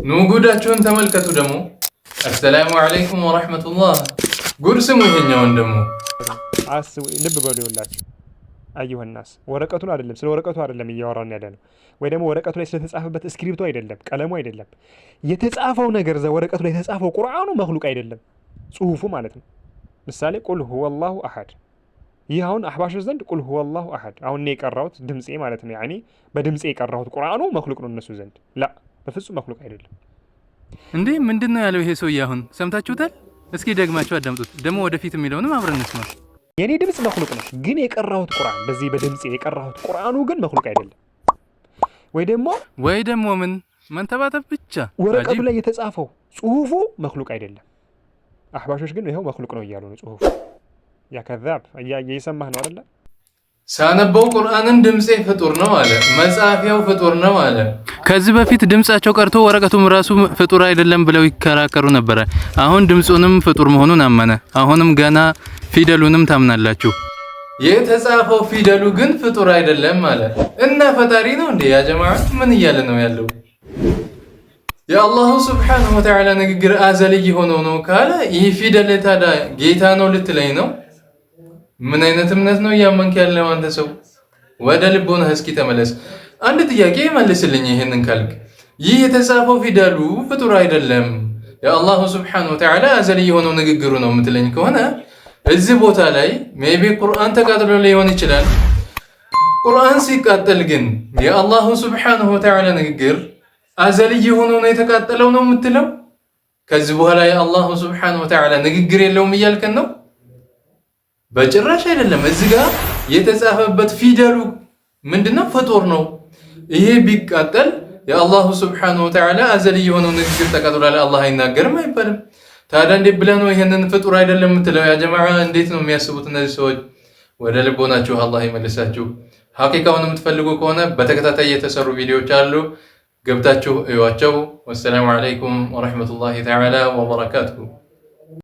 ኑ ጉዳችሁን ተመልከቱ ደግሞ። አሰላሙ አለይኩም ወራህመቱላህ። ጉድ ስሙ ይሄኛውን ደግሞ አስቡ። ልብ በሉ ይውላችሁ አዩሃናስ ወረቀቱን አይደለም ስለ ወረቀቱ አይደለም እያወራን ያለ ነው። ወይ ደግሞ ወረቀቱ ላይ ስለተጻፈበት ስክሪፕቱ አይደለም ቀለሙ አይደለም የተጻፈው ነገር እዛ ወረቀቱ ላይ የተጻፈው ቁርአኑ መክሉቅ አይደለም ጽሁፉ ማለት ነው። ምሳሌ ቁል ሁወላሁ አሐድ ይህ አሁን አህባሾች ዘንድ ቁል ሁወላሁ አሐድ አሁን ነው የቀራሁት ድምጼ ማለት ነው። ያኒ በድምጼ የቀራሁት ቁርአኑ መክሉቅ ነው እነሱ ዘንድ ላ በፍጹም መክሉቅ አይደለም። እንዴ ምንድነው ያለው ይሄ ሰውዬ? አሁን ሰምታችሁታል? እስኪ ደግማችሁ አዳምጡት። ደግሞ ወደፊት የሚለውንም አብረን እንስማ። የኔ ድምጽ መክሉቅ ነው ግን የቀራሁት ቁርአን በዚህ በድምጼ የቀራሁት ቁርአኑ ግን መክሉቅ አይደለም። ወይ ደግሞ ምን መንተባተብ ብቻ ወረቀቱ ላይ የተጻፈው ጽሁፉ መክሉቅ አይደለም። አህባሾች ግን ይሄው መክሉቅ ነው እያሉ ነው ጽሁፉ። ያ ከዛብ እየሰማህ ነው አይደል? ሳነበው ቁርአንን ድምጼ ፍጡር ነው አለ፣ መጻፊያው ፍጡር ነው አለ። ከዚህ በፊት ድምጻቸው ቀርቶ ወረቀቱም ራሱ ፍጡር አይደለም ብለው ይከራከሩ ነበረ። አሁን ድምጹንም ፍጡር መሆኑን አመነ። አሁንም ገና ፊደሉንም ታምናላችሁ። የተጻፈው ፊደሉ ግን ፍጡር አይደለም አለ እና ፈጣሪ ነው እንዴ? ያ ጀማዓ ምን እያለ ነው ያለው? የአላሁ ሱብሓነሁ ወተዓላ ንግግር አዘልይ ሆኖ ነው ካለ ይህ ፊደል ታዲያ ጌታ ነው ልትለኝ ነው? ምን አይነት እምነት ነው እያመንክ ያለው አንተ ሰው? ወደ ልቦናህ እስኪ ተመለስ። አንድ ጥያቄ መልስልኝ ይሄንን ካልክ ይህ የተጻፈው ፊደሉ ፍጡር አይደለም የአላሁ ሱብሓነሁ ወተዓላ አዘልይ ሆኖ ንግግሩ ነው የምትለኝ ከሆነ እዚህ ቦታ ላይ ሜቢ ቁርአን ተቃጥሎ ሊሆን ይችላል። ቁርአን ሲቃጠል ግን የአላሁ ሱብሓነሁ ወተዓላ ንግግር አዘልይ ሆኖ ነው የተቃጠለው ነው የምትለው? ከዚህ በኋላ የአላሁ ሱብሓነሁ ወተዓላ ንግግር የለውም እያልከን ነው? በጭራሽ አይደለም። እዚህ ጋር የተጻፈበት ፊደሉ ምንድነው? ፍጡር ነው። ይሄ ቢቃጠል የአላሁ ሱብሓነሁ ወተዓላ አዘልይ ሆኖ ንግግር ተቃጥሏል አላህ አይናገርም አይባልም። ታዲያ እንዴት ብለህ ነው ይሄንን ፍጡር አይደለም የምትለው? ያ ጀማዓ እንዴት ነው የሚያስቡት እነዚህ ሰዎች? ወደ ልቦናችሁ አላህ ይመልሳችሁ። ሐቂቃውን የምትፈልጉ ከሆነ በተከታታይ የተሰሩ ቪዲዮዎች አሉ፣ ገብታችሁ እዩዋቸው። ወሰላሙ አለይኩም ወራህመቱላሂ ተዓላ ወበረካቱሁ።